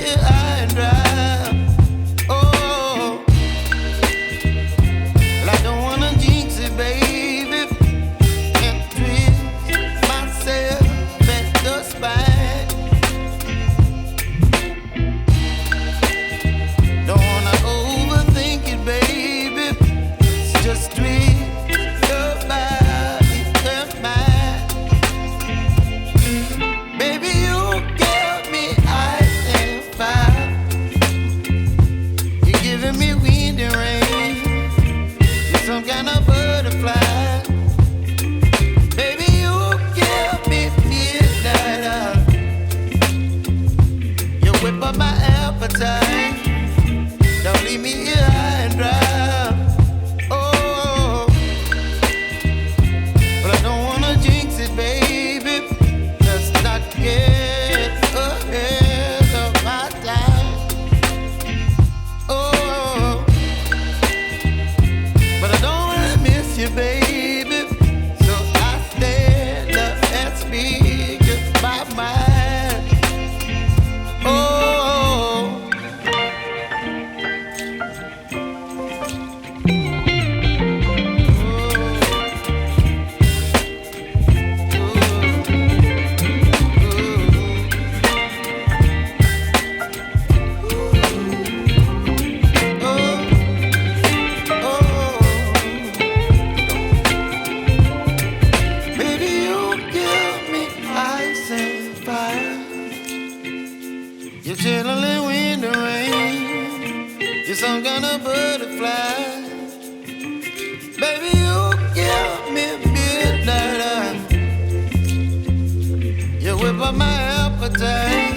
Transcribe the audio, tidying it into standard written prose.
here high and dry. Oh, well, I don't wanna jinx it, baby, and twist myself at the spine. Don't wanna overthink it, baby. It's just twist your body and mine. Baby, you give me ice and fire. You're giving me wind and rain. You're some kind of butterfly. Baby, you give me midnight. You whip up my appetite. Don't leave me here high and dry. Oh, but I don't wanna jinx it, baby. Let's not get ahead of my time. Oh, but I don't wanna miss you, baby. So I stand up and speak just my mind. Oh. Baby, you give me ice and fire. You're chilling wind and rain. You're some kind of butterfly. Baby, you give me midnight. You whip up my appetite.